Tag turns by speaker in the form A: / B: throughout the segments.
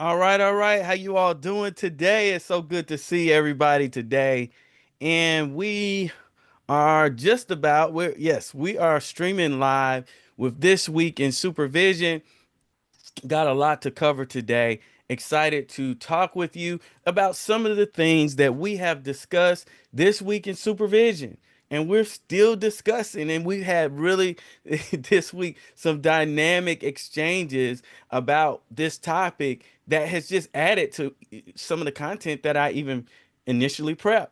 A: All right, all right. How you all doing today? It's so good to see everybody today. And we are just about we're yes, we are streaming live with This Week in Supervision. Got a lot to cover today. Excited to talk with you about some of the things that we have discussed this week in supervision. And we're still discussing, and we had really this week some dynamic exchanges about this topic that has just added to some of the content that I even initially prepped.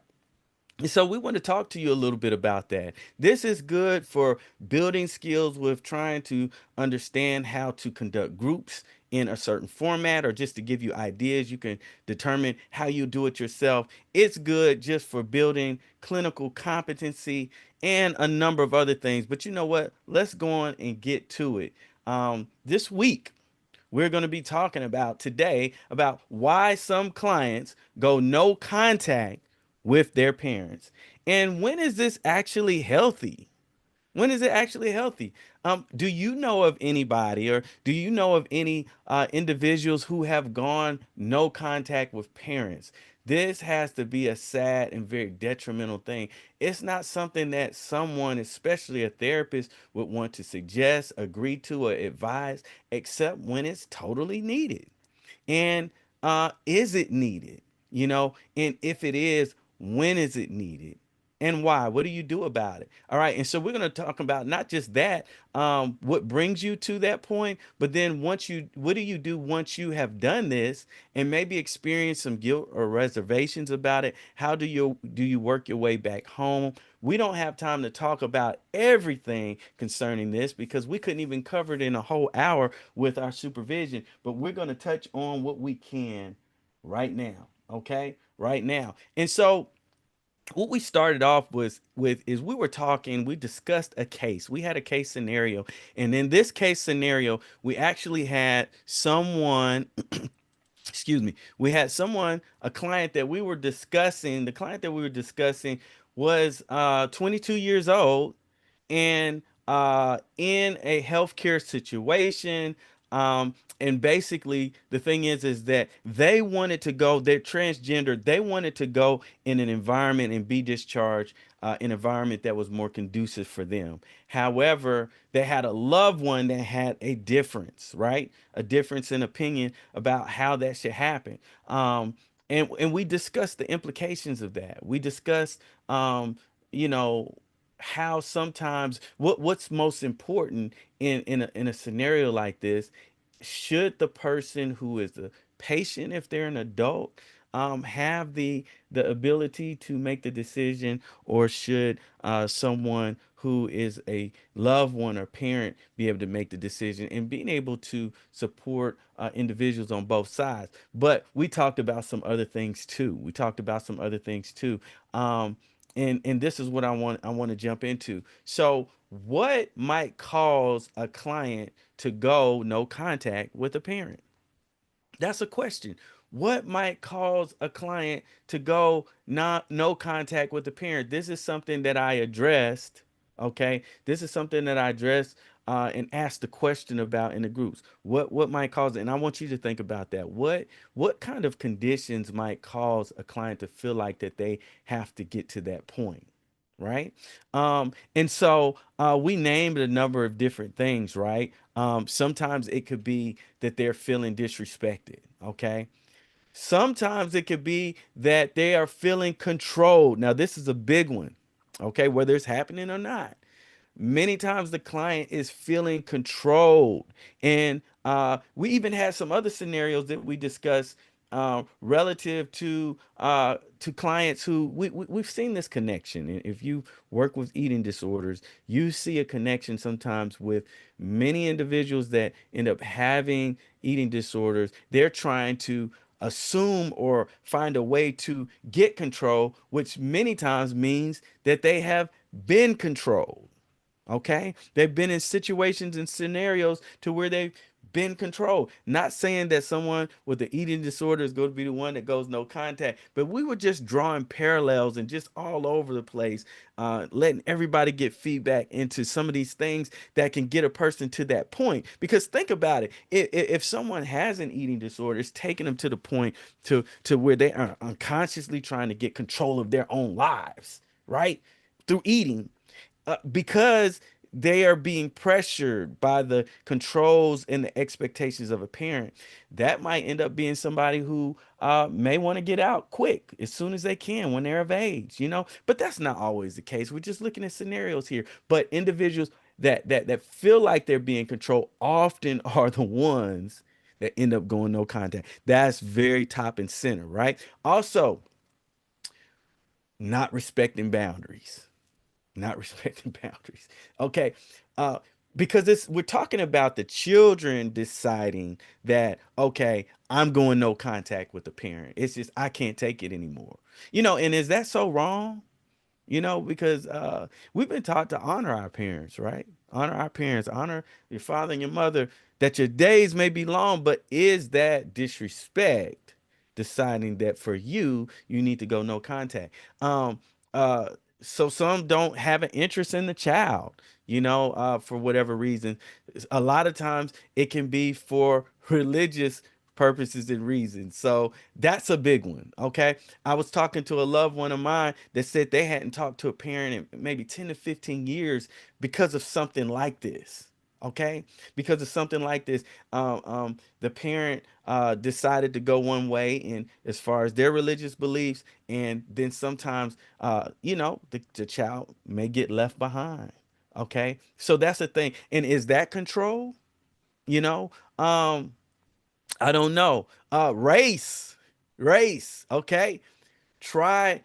A: So we want to talk to you a little bit about that. This is good for building skills with trying to understand how to conduct groups in a certain format, or just to give you ideas. You can determine how you do it yourself. It's good just for building clinical competency and a number of other things. But you know what? Let's go on and get to it. This week, we're going to be talking about today about why some clients go no contact with their parents. And when is this actually healthy? When is it actually healthy? Do you know of anybody, or do you know of any individuals who have gone no contact with parents? This has to be a sad and very detrimental thing. It's not something that someone, especially a therapist, would want to suggest, agree to, or advise, except when it's totally needed. And is it needed? And if it is, when is it needed? And why? What do you do about it? All right. And so we're going to talk about not just that, what brings you to that point, but then what do you do once you have done this and maybe experience some guilt or reservations about it? How do you work your way back home? We don't have time to talk about everything concerning this because we couldn't even cover it in a whole hour with our supervision, but we're going to touch on what we can right now. Okay. Right now. And so, what we started off with is we discussed a case. We had a case scenario, and in this case scenario we actually had someone excuse me, we had someone, a client that we were discussing. The client that we were discussing was 22 years old, and in a healthcare situation. And basically, the thing is that they wanted to go. They're transgender. They wanted to go in an environment and be discharged, an environment that was more conducive for them. However, they had a loved one that had a difference, right? A difference in opinion about how that should happen. And we discussed the implications of that. We discussed, you know, how sometimes what's most important in a scenario like this. Should the person who is the patient, if they're an adult, have the ability to make the decision, or should someone who is a loved one or parent be able to make the decision, and being able to support individuals on both sides? But we talked about some other things too. And this is what I want to jump into. So, what might cause a client to go no contact with a parent? That's a question. What might cause a client to go not no contact with the parent? This is something that I addressed. Okay, this is something that I addressed and asked the question about in the groups. What might cause it? And I want you to think about that. What kind of conditions might cause a client to feel like that they have to get to that point? Right. And so we named a number of different things, right? Sometimes it could be that they're feeling disrespected. Okay. Sometimes it could be that they are feeling controlled. Now, this is a big one. Okay. Whether it's happening or not. Many times the client is feeling controlled. And we even had some other scenarios that we discussed relative to clients who we've seen this connection. And if you work with eating disorders, you see a connection sometimes with many individuals that end up having eating disorders. They're trying to assume or find a way to get control, which many times means that they have been controlled. Okay. They've been in situations and scenarios to where they've been controlled. Not saying that someone with an eating disorder is going to be the one that goes no contact, but we were just drawing parallels and just all over the place, letting everybody get feedback into some of these things that can get a person to that point. Because think about it, if someone has an eating disorder, it's taking them to the point to where they are unconsciously trying to get control of their own lives, right? Through eating, because they are being pressured by the controls and the expectations of a parent. That might end up being somebody who may want to get out quick as soon as they can when they're of age, you know. But that's not always the case. We're just looking at scenarios here. But individuals that feel like they're being controlled often are the ones that end up going no contact. That's very top and center, right? Also, not respecting boundaries, not respecting boundaries. Okay. Uh, because it's we're talking about the children deciding that, okay, I'm going no contact with the parent. It's just I can't take it anymore. You know, and is that so wrong? You know, because we've been taught to honor our parents, right? Honor our parents, honor your father and your mother, that your days may be long, but is that disrespect deciding that for you, you need to go no contact? Um, uh, so some don't have an interest in the child, you know, for whatever reason. A lot of times it can be for religious purposes and reasons. So that's a big one. Okay. I was talking to a loved one of mine that said they hadn't talked to a parent in maybe 10 to 15 years because of something like this. Okay. Because of something like this, the parent decided to go one way in as far as their religious beliefs. And then sometimes, you know, the child may get left behind. Okay. So that's the thing. And is that control? You know, I don't know. Race. Okay. Try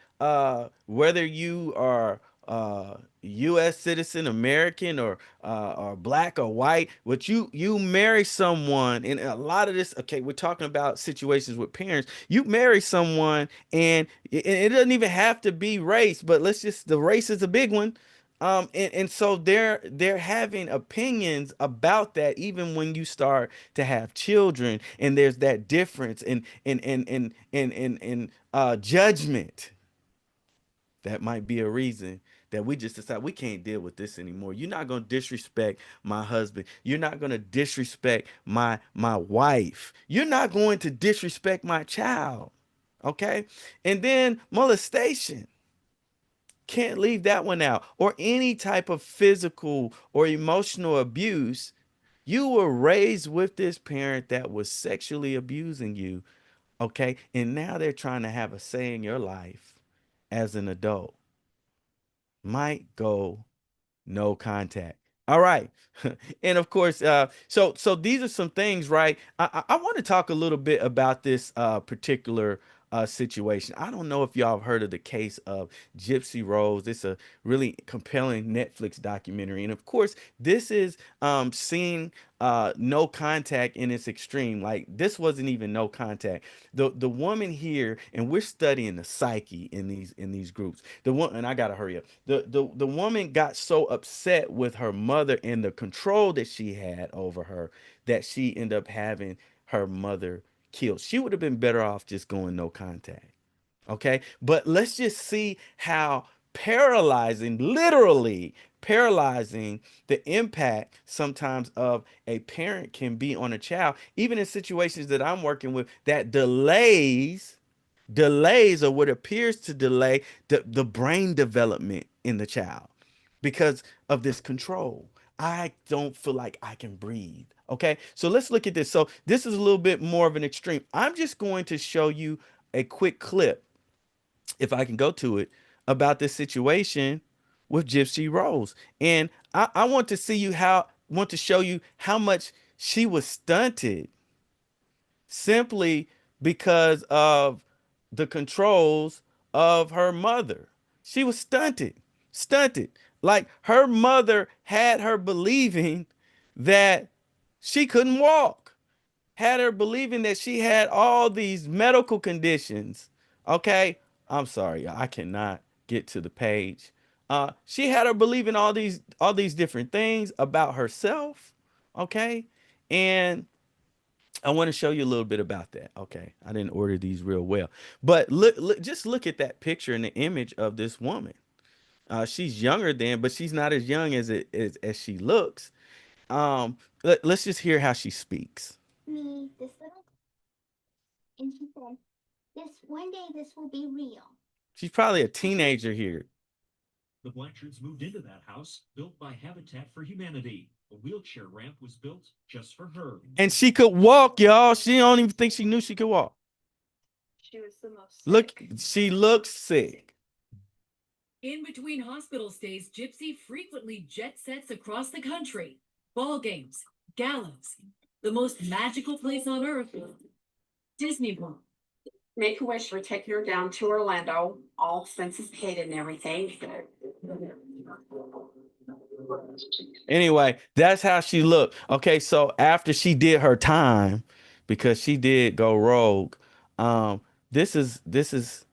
A: whether you are US citizen, American, or black or white, but you marry someone, and a lot of this, okay, we're talking about situations with parents. You marry someone, and it doesn't even have to be race, but let's just the race is a big one. And so they're having opinions about that even when you start to have children, and there's that difference in judgment. That might be a reason that we just decide we can't deal with this anymore. You're not going to disrespect my husband. You're not going to disrespect my wife. You're not going to disrespect my child. Okay? And then molestation. Can't leave that one out. Or any type of physical or emotional abuse. You were raised with this parent that was sexually abusing you, okay? And now they're trying to have a say in your life as an adult. Might go no contact. All right. And of course, so these are some things, right? I want to talk a little bit about this particular situation. I don't know if y'all have heard of the case of Gypsy Rose. It's a really compelling Netflix documentary. And of course, this is seeing no contact in its extreme. Like this wasn't even no contact. The woman here, and we're studying the psyche in these groups. The one, and I gotta hurry up. The woman got so upset with her mother and the control that she had over her that she ended up having her mother killed. She would have been better off just going no contact. Okay. But let's just see how paralyzing, literally paralyzing, the impact sometimes of a parent can be on a child, even in situations that I'm working with that delays or what appears to delay the brain development in the child because of this control. I don't feel like I can breathe. Okay, so let's look at this. So this is a little bit more of an extreme. I'm just going to show you a quick clip, if I can go to it, about this situation with Gypsy Rose. And I want to see you how want to show you how much she was stunted simply because of the controls of her mother. She was stunted. Like her mother had her believing that she couldn't walk, had her believing that she had all these medical conditions. Okay, I'm sorry, I cannot get to the page. She had her believing all these different things about herself. Okay, and I want to show you a little bit about that. Okay, I didn't order these real well, but just look at that picture and the image of this woman. She's younger than, but she's not as young as she looks. Let's just hear how she speaks. Me, this little, and she said, "This one day, this will be real." She's probably a teenager here. The Blackshirts moved into that house built by Habitat for Humanity. A wheelchair ramp was built just for her. And she could walk, y'all. She don't even think she knew she could walk. She was the most sick. Look, she looks sick. In between hospital stays, Gypsy frequently jet sets across the country. Ball games, galas, the most magical place on earth, Disney World. Make-A-Wish were taking her down to Orlando, all senses paid and everything. Anyway, that's how she looked. Okay, so after she did her time, because she did go rogue, um, this is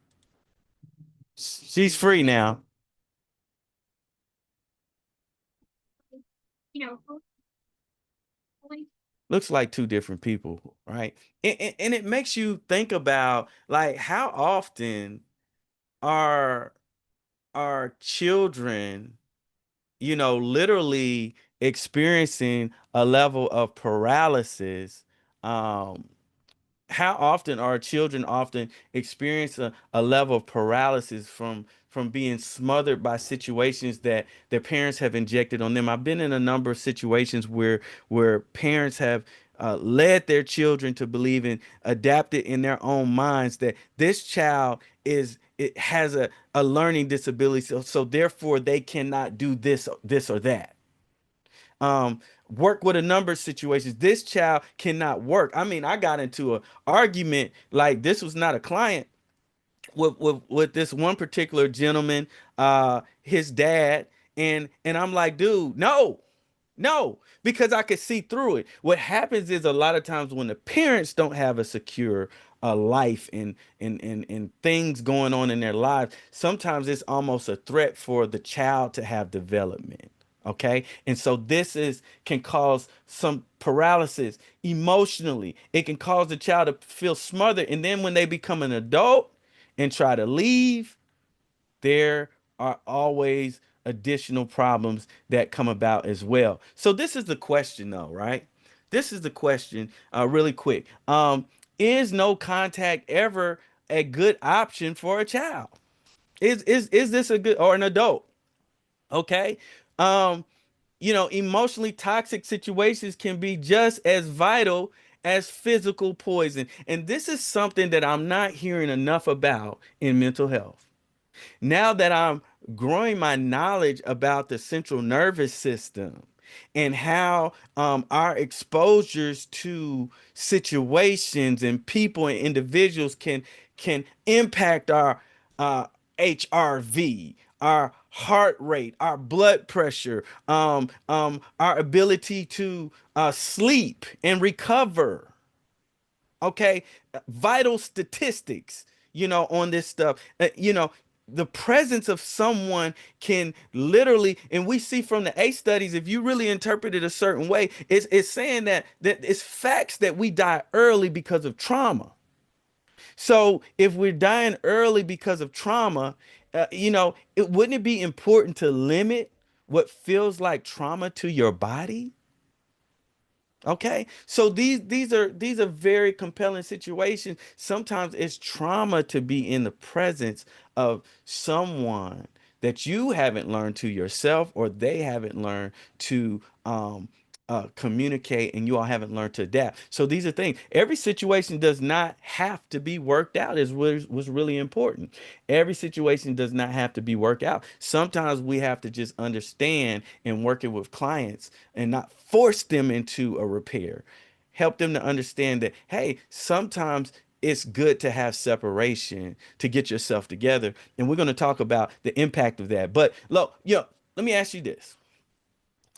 A: she's free now. You know, looks like two different people, right? And it makes you think about like how often are our children, literally experiencing a level of paralysis. um how often are children often experience a level of paralysis from being smothered by situations that their parents have injected on them. I've been in a number of situations where parents have led their children to believe and adapted in their own minds that this child it has a learning disability, so therefore they cannot do this or that. Work with a number of situations. This child cannot work. I mean, I got into an argument, like this was not a client, with this one particular gentleman, his dad, and I'm like, dude, no. No, because I could see through it. What happens is a lot of times when the parents don't have a secure life and things going on in their lives, sometimes it's almost a threat for the child to have development. Okay. And so this is can cause some paralysis emotionally. It can cause the child to feel smothered. And then when they become an adult and try to leave, there are always additional problems that come about as well. So this is the question though, right? This is the question, really quick. Is no contact ever a good option for a child? Is this a good or an adult? Okay. Um, emotionally toxic situations can be just as vital as physical poison. And this is something that I'm not hearing enough about in mental health. Now that I'm growing my knowledge about the central nervous system and how our exposures to situations and people and individuals can impact our HRV, our heart rate, our blood pressure, our ability to sleep and recover. Okay, vital statistics, on this stuff. The presence of someone can literally, and we see from the ACE studies, if you really interpret it a certain way, it's saying that it's facts that we die early because of trauma. So if we're dying early because of trauma, it wouldn't it be important to limit what feels like trauma to your body? Okay, so these are very compelling situations. Sometimes it's trauma to be in the presence of someone that you haven't learned to yourself, or they haven't learned to communicate, and you all haven't learned to adapt. So these are things. Every situation does not have to be worked out, is what was really important. Every situation does not have to be worked out. Sometimes we have to just understand in working with clients and not force them into a repair. Help them to understand that, hey, sometimes it's good to have separation to get yourself together. And we're going to talk about the impact of that. But look, let me ask you this.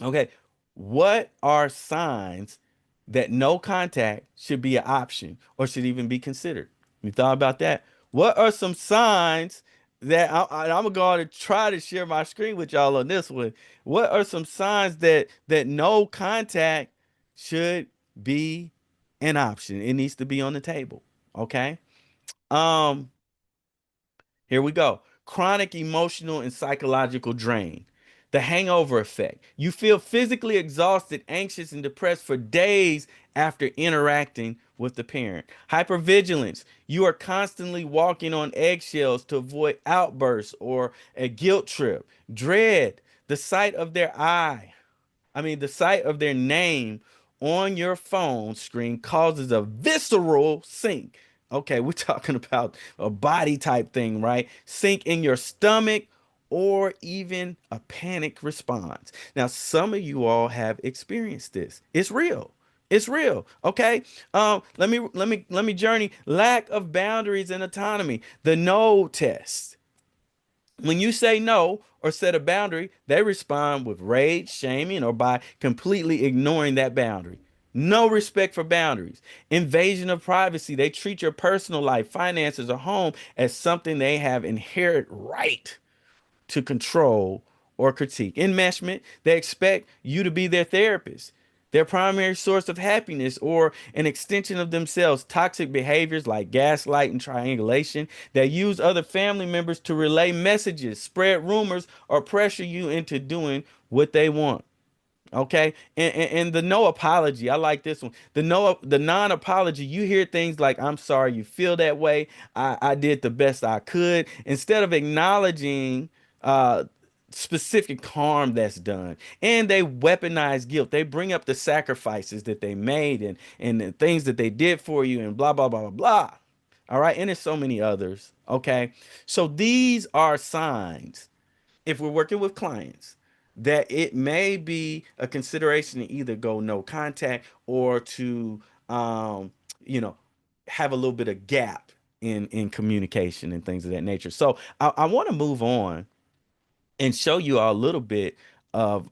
A: Okay. What are signs that no contact should be an option or should even be considered? You thought about that? What are some signs that I'm gonna go on and try to share my screen with y'all on this one? What are some signs that no contact should be an option. It needs to be on the table. Okay. Um, Here we go. Chronic emotional and psychological drain. The hangover effect. You feel physically exhausted, anxious, and depressed for days after interacting with the parent. Hypervigilance. You are constantly walking on eggshells to avoid outbursts or a guilt trip. Dread. The sight of their eye the sight of their name on your phone screen causes a visceral sink. Okay, we're talking about a body type thing, right? Sink in your stomach or even a panic response. Now, some of you all have experienced this. It's real. It's real. Okay. Let me journey. Lack of boundaries and autonomy. The no test. When you say no or set a boundary, they respond with rage, shaming, or by completely ignoring that boundary. No respect for boundaries. Invasion of privacy. They treat your personal life, finances, or home as something they have inherent right to control or critique. Enmeshment, they expect you to be their therapist, their primary source of happiness, or an extension of themselves. Toxic behaviors like gaslight and triangulation that use other family members to relay messages, spread rumors, or pressure you into doing what they want. Okay, and the no apology. I like this one. The non apology. You hear things like "I'm sorry you feel that way. I did the best I could," instead of acknowledging uh specific harm that's done. And they weaponize guilt. They bring up the sacrifices that they made and the things that they did for you and blah blah blah blah blah. All right, and there's so many others. Okay, so these are signs if we're working with clients that it may be a consideration to either go no contact or to um you know have a little bit of gap in communication and things of that nature. So I want to move on and show you all a little bit of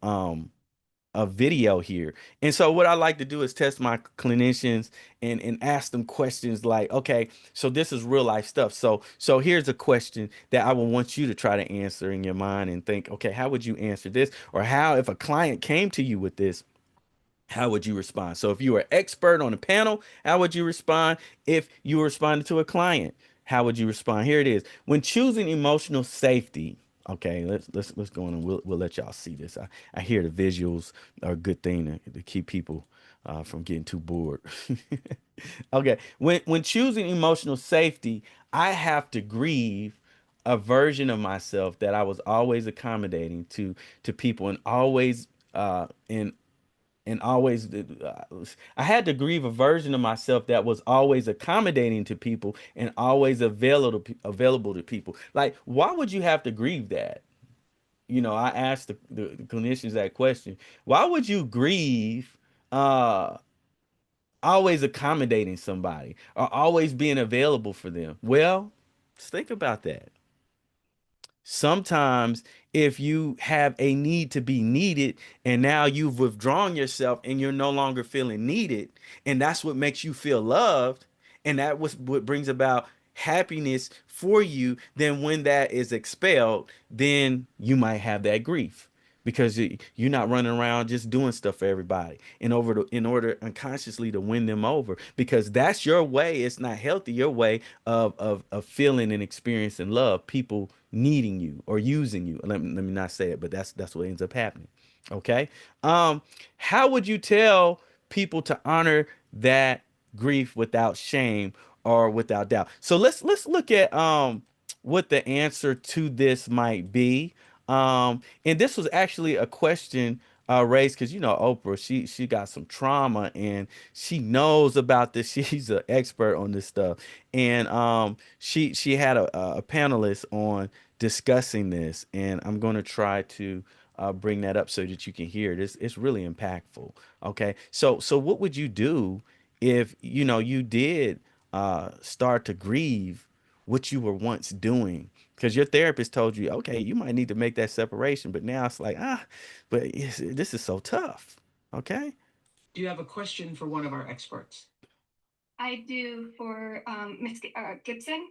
A: a video here. And so what I like to do is test my clinicians and ask them questions like, okay, so this is real life stuff. So here's a question that I will want you to try to answer in your mind and think, okay, how would you answer this? Or how, if a client came to you with this, how would you respond? So if you were an expert on a panel, how would you respond? If you were responding to a client, how would you respond? Here it is. When choosing emotional safety, okay, let's go on and we'll let y'all see this. I hear the visuals are a good thing to keep people from getting too bored. Okay, when choosing emotional safety, I have to grieve a version of myself that I was always accommodating to people and always and always I had to grieve a version of myself that was always accommodating to people and always available to people. Like, why would you have to grieve that? I asked the clinicians that question. Why would you grieve uh always accommodating somebody or always being available for them? Well, just think about that. Sometimes, if you have a need to be needed and now you've withdrawn yourself and you're no longer feeling needed, and that's what makes you feel loved, and that was what brings about happiness for you, then when that is expelled, then you might have that grief because you're not running around just doing stuff for everybody in order unconsciously to win them over, because that's your way. It's not healthy. Your way of feeling and experiencing love, people needing you or using you. Let me not say it, but that's what ends up happening. Okay. How would you tell people to honor that grief without shame or without doubt? So let's look at what the answer to this might be. And this was actually a question raised because Oprah, she got some trauma and she knows about this. She's an expert on this stuff, and she had a panelist on discussing this, and I'm going to try to bring that up so that you can hear it. It's really impactful. Okay, so what would you do if you did start to grieve what you were once doing? Because your therapist told you, okay, you might need to make that separation, but now it's like, but this is so tough. Okay.
B: Do you have a question for one of our experts? I do for Ms. Gibson.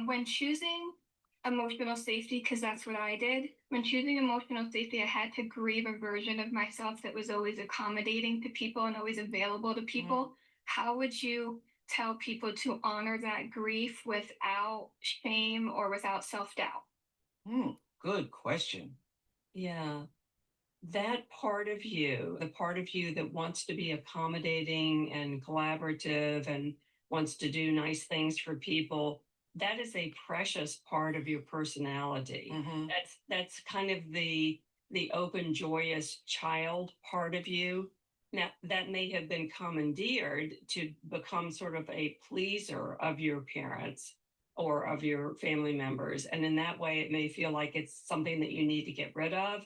B: When choosing emotional safety, because that's what I did, when choosing emotional safety, I had to grieve a version of myself that was always accommodating to people and always available to people. how would you tell people to honor that grief without shame or without self-doubt?
C: Hmm, good question. Yeah, that part of you, the part of you that wants to be accommodating and collaborative and wants to do nice things for people, that is a precious part of your personality. That's kind of the open, joyous child part of you. Now, that may have been commandeered to become sort of a pleaser of your parents or of your family members. And in that way, it may feel like it's something that you need to get rid of,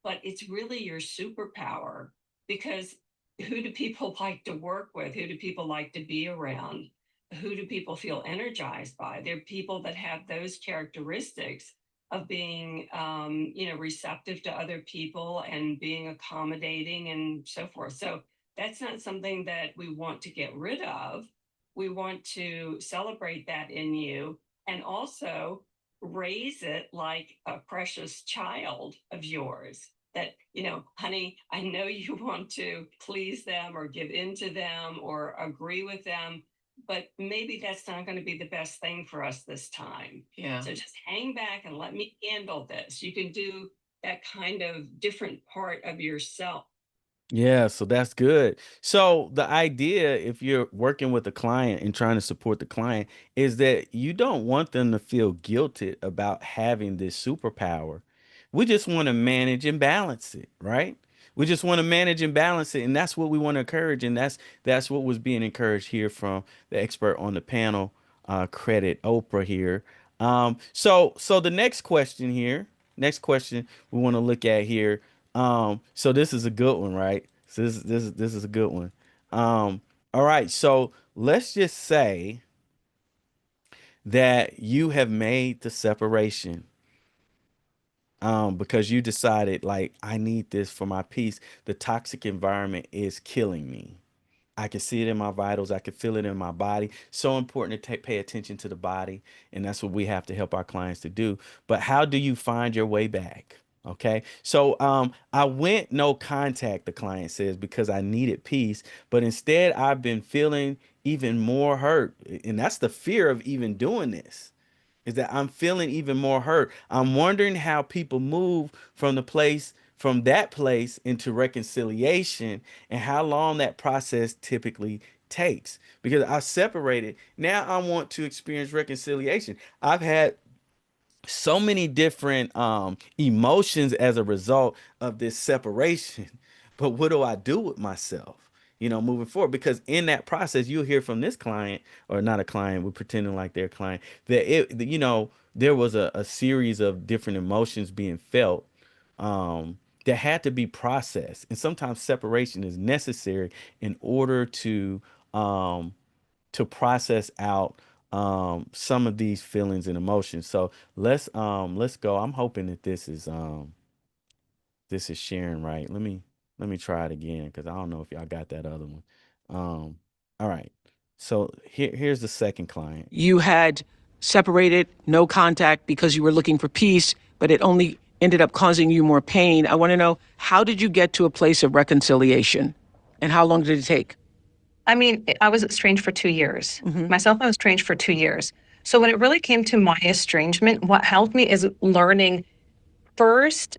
C: but it's really your superpower, because who do people like to work with? Who do people like to be around? Who do people feel energized by? They're people that have those characteristics of being, receptive to other people and being accommodating and so forth. So that's not something that we want to get rid of. We want to celebrate that in you and also raise it like a precious child of yours, that, honey, I know you want to please them or give in to them or agree with them, but maybe that's not going to be the best thing for us this time. Yeah. So just hang back and let me handle this. You can do that kind of different part of yourself.
A: Yeah, so that's good. So the idea, if you're working with a client and trying to support the client, is that you don't want them to feel guilty about having this superpower. We just want to manage and balance it, right? We just want to manage and balance it, and that's what we want to encourage, and that's what was being encouraged here from the expert on the panel. Credit Oprah here. So the next question here, next question we want to look at here, so this is a good one, right? So this is a good one. All right, so let's just say that you have made the separation, because you decided, like, I need this for my peace. The toxic environment is killing me. I can see it in my vitals. I can feel it in my body. So important to pay attention to the body. And that's what we have to help our clients to do. But how do you find your way back? Okay. So I went no contact, the client says, because I needed peace. But instead, I've been feeling even more hurt. And that's the fear of even doing this, is that I'm feeling even more hurt. I'm wondering how people move from that place into reconciliation, and how long that process typically takes. Because I separated, now I want to experience reconciliation. I've had so many different emotions as a result of this separation. But what do I do with myself, moving forward? Because in that process, you'll hear from this client, or not a client, we're pretending like they're a client, there was a series of different emotions being felt, that had to be processed. And sometimes separation is necessary in order um, to process out some of these feelings and emotions. So let's go. I'm hoping that this is sharing right. Let me try it again, because I don't know if y'all got that other one. All right. So here's the second client.
D: You had separated, no contact, because you were looking for peace, but it only ended up causing you more pain. I want to know, how did you get to a place of reconciliation, and how long did it take?
E: I mean, I was estranged for 2 years. Myself, I was estranged for 2 years. So when it really came to my estrangement, what helped me is learning first.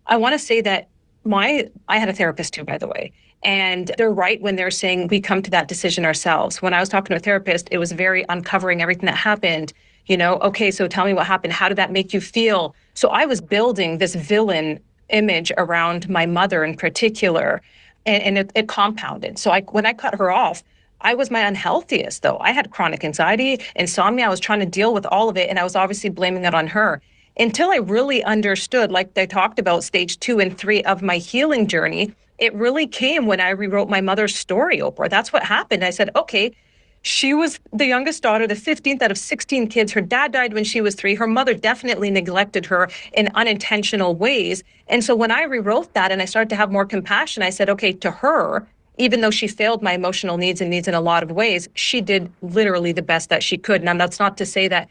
E: I want to say that I had a therapist too, by the way. And they're right when they're saying we come to that decision ourselves. When I was talking to a therapist, it was very uncovering everything that happened. Okay, so tell me what happened. How did that make you feel? So I was building this villain image around my mother in particular, and it compounded. So when I cut her off, I was my unhealthiest, though. I had chronic anxiety, insomnia. I was trying to deal with all of it, and I was obviously blaming it on her until I really understood, like they talked about, stage 2 and 3 of my healing journey. It really came when I rewrote my mother's story, Oprah. That's what happened. I said, okay, she was the youngest daughter, the 15th out of 16 kids. Her dad died when she was 3. Her mother definitely neglected her in unintentional ways. And so when I rewrote that and I started to have more compassion, I said, okay, to her, even though she failed my emotional needs and needs in a lot of ways, she did literally the best that she could. Now, that's not to say that,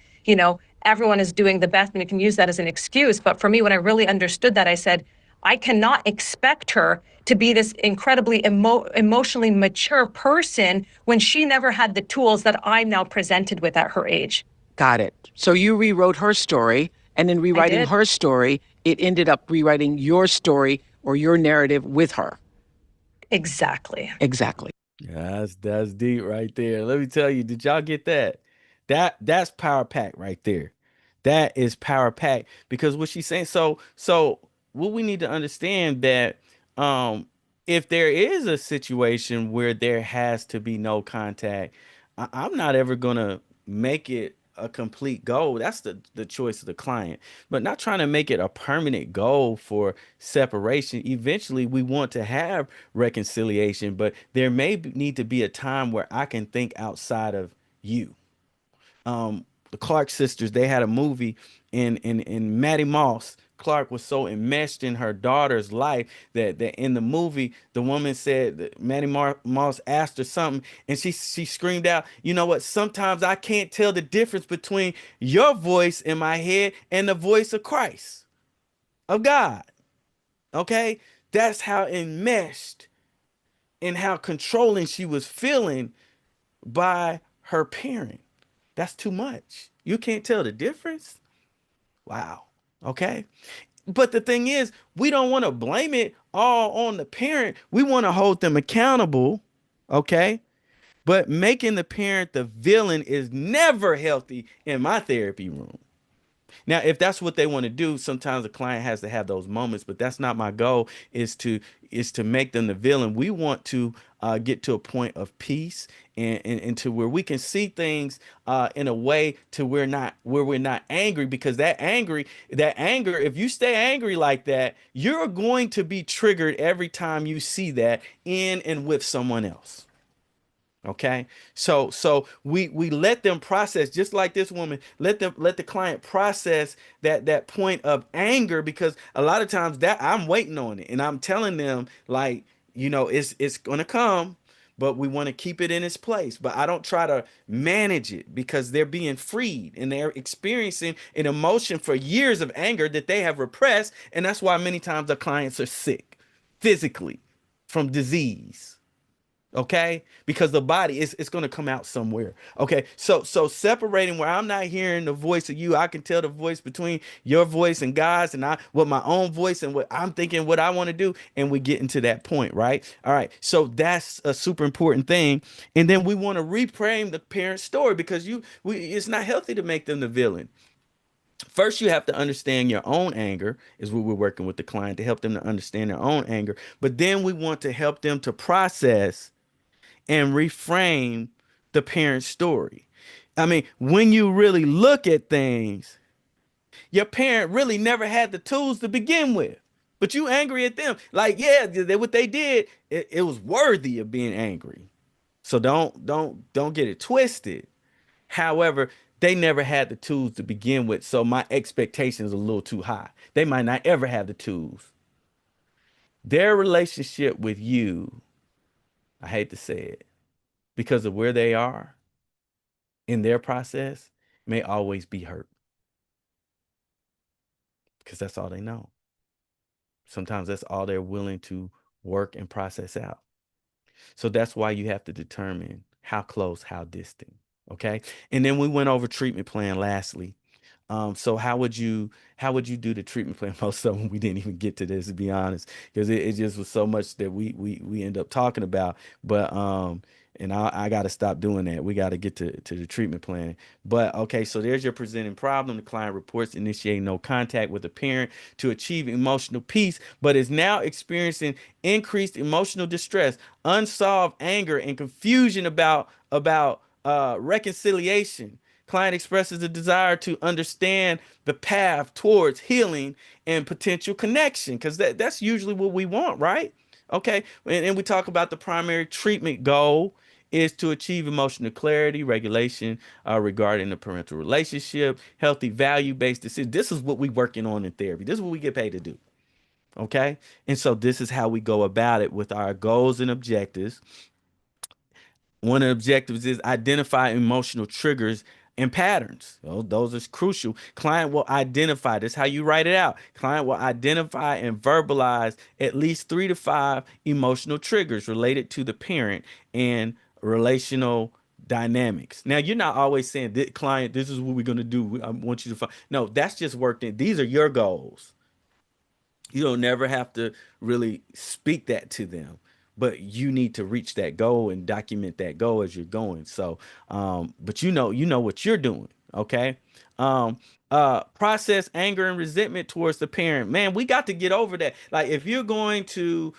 E: everyone is doing the best and you can use that as an excuse. But for me, when I really understood that, I said, I cannot expect her to be this incredibly emotionally mature person when she never had the tools that I'm now presented with at her age.
D: Got it. So you rewrote her story, and in
E: I
D: rewriting
E: did.
D: her story, it ended up rewriting your story or your narrative with her.
E: Exactly.
D: Exactly.
A: Yeah, that's deep right there. Let me tell you, did y'all get that? That's power pack right there. That is power pack because what she's saying. So what we need to understand that um if there is a situation where there has to be no contact, I'm not ever gonna make it a complete goal. That's the choice of the client, but not trying to make it a permanent goal for separation. Eventually, we want to have reconciliation, but there need to be a time where I can think outside of you. The Clark sisters, they had a movie in Maddie Moss. Clark was so enmeshed in her daughter's life that in the movie, the woman said that Moss asked her something, and she screamed out, "You know what? Sometimes I can't tell the difference between your voice in my head and the voice of Christ, of God." Okay, that's how enmeshed and how controlling she was feeling by her parent. That's too much. You can't tell the difference. Wow. Okay. But the thing is, we don't want to blame it all on the parent. We want to hold them accountable. Okay. But making the parent the villain is never healthy in my therapy room. Now, if that's what they want to do, sometimes the client has to have those moments, but that's not my goal. Is to make them the villain. We want to get to a point of peace and to where we can see things in a way to we're not angry because that anger, if you stay angry like that, you're going to be triggered every time you see that in and with someone else. Okay, so we let them process, just like this woman. Let the client process that point of anger, because a lot of times that I'm waiting on it and I'm telling them, like, it's gonna come, but we want to keep it in its place. But I don't try to manage it because they're being freed and they're experiencing an emotion for years of anger that they have repressed, and that's why many times the clients are sick physically from disease. Okay, because the body is it's going to come out somewhere. Okay, so separating where I'm not hearing the voice of you, I can tell the voice between your voice and God's, and I what my own voice and what I'm thinking, what I want to do, and we get into that point, right? All right, so that's a super important thing. And then we want to reframe the parent story, because it's not healthy to make them the villain. First, you have to understand your own anger, is what we're working with the client, to help them to understand their own anger. But then we want to help them to process and reframe the parent story. I mean, when you really look at things, your parent really never had the tools to begin with. But you angry at them. Like, yeah, what they did, it was worthy of being angry. So don't get it twisted. However, they never had the tools to begin with. So my expectations are a little too high. They might not ever have the tools. Their relationship with you, I hate to say it, because of where they are in their process, may always be hurt, because that's all they know. Sometimes that's all they're willing to work and process out. So that's why you have to determine how close, how distant. Okay. And then we went over treatment plan lastly. So how would you do the treatment plan? Most of them we didn't even get to this, to be honest, because it just was so much that we end up talking about. But and I got to stop doing that. We got to get to the treatment plan. But okay, so there's your presenting problem. The client reports initiating no contact with the parent to achieve emotional peace, but is now experiencing increased emotional distress, unsolved anger, and confusion about reconciliation. Client expresses a desire to understand the path towards healing and potential connection, because that's usually what we want, right? Okay, and we talk about the primary treatment goal is to achieve emotional clarity, regulation regarding the parental relationship, healthy value-based decision. This is what we working on in therapy. This is what we get paid to do. Okay, and so this is how we go about it with our goals and objectives. One of the objectives is identify emotional triggers and patterns. Those are crucial. Client will identify, this is how you write it out. Client will identify and verbalize at least 3 to 5 emotional triggers related to the parent and relational dynamics. Now, you're not always saying, client, this is what we're going to do. I want you to find. No, that's just worked in. These are your goals. You don't never have to really speak that to them, but you need to reach that goal and document that goal as you're going. So but you know what you're doing. Okay. um Process anger and resentment towards the parent. Man, we got to get over that. Like, if you're going to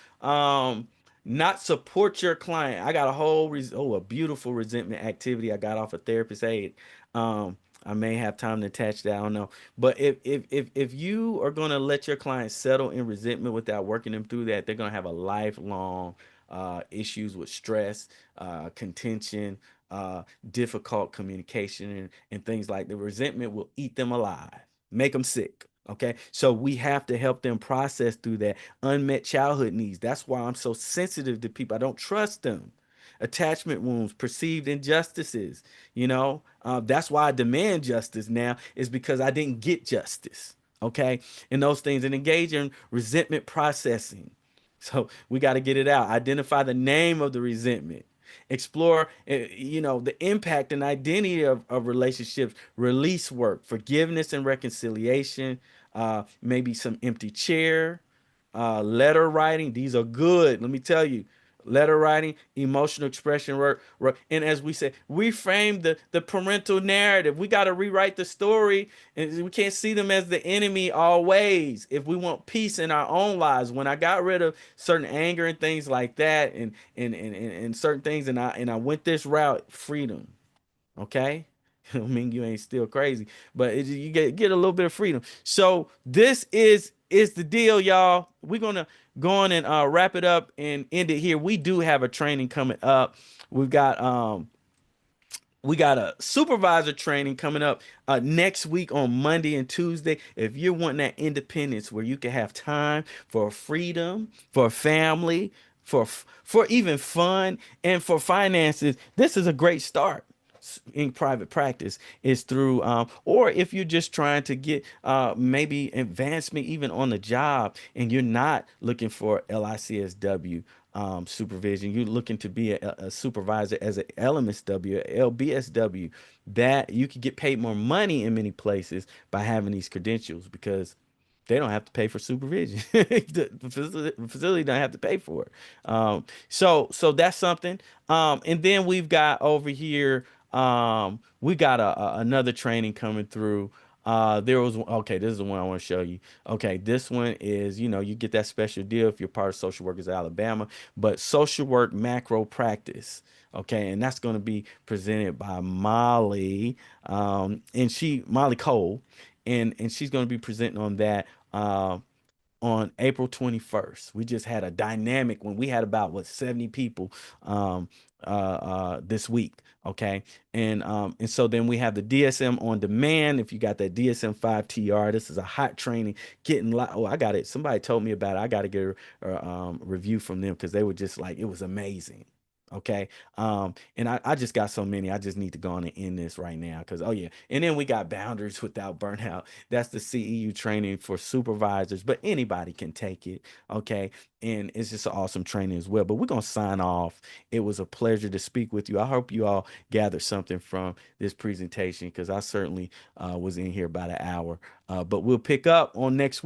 A: not support your client, I got a whole a beautiful resentment activity I got off of therapist aid. I may have time to attach that, I don't know. But if you are going to let your clients settle in resentment without working them through that, they're going to have a lifelong issues with stress, contention, uh, difficult communication, and things like the resentment will eat them alive, make them sick. Okay, so we have to help them process through that unmet childhood needs. That's why I'm so sensitive to people. I don't trust them. Attachment wounds, perceived injustices. That's why I demand justice now, is because I didn't get justice. Okay, and those things, and engage in resentment processing. So we got to get it out. Identify the name of the resentment. Explore, the impact and identity of relationships. Release work, forgiveness and reconciliation. Maybe some empty chair, letter writing. These are good. Let me tell you, letter writing, emotional expression work, and as we said, reframe the parental narrative. We got to rewrite the story, and we can't see them as the enemy always if we want peace in our own lives. When I got rid of certain anger and things like that, and certain things, and I went this route, freedom. Okay. I mean, you ain't still crazy, but you get a little bit of freedom. So this is the deal, y'all. We're gonna go on and wrap it up and end it here. We do have a training coming up. We've got we got a supervisor training coming up next week on Monday and Tuesday. If you're wanting that independence where you can have time for freedom, for family, for even fun, and for finances, this is a great start in private practice. Is through or if you're just trying to get maybe advancement even on the job, and you're not looking for LICSW supervision, you're looking to be a supervisor as an LMSW, LBSW, that you could get paid more money in many places by having these credentials, because they don't have to pay for supervision. The facility don't have to pay for it. So that's something. And then we've got over here, we got another training coming through. There was, okay, this is the one I want to show you. Okay, this one is, you get that special deal if you're part of Social Workers Alabama, but social work macro practice. Okay, and that's going to be presented by Molly, Molly Cole, and she's going to be presenting on that. On April 21st. We just had a dynamic when we had about 70 people this week. Okay. And so then we have the DSM on demand. If you got that DSM 5 TR, this is a hot training, getting I got it. Somebody told me about it. I got to get a review from them, because they were just like, it was amazing. Okay. And I just got so many. I just need to go on and end this right now, because, oh yeah. And then we got boundaries without burnout. That's the CEU training for supervisors, but anybody can take it. Okay. And it's just an awesome training as well. But we're going to sign off. It was a pleasure to speak with you. I hope you all gathered something from this presentation, because I certainly was in here about an hour. But we'll pick up on next week.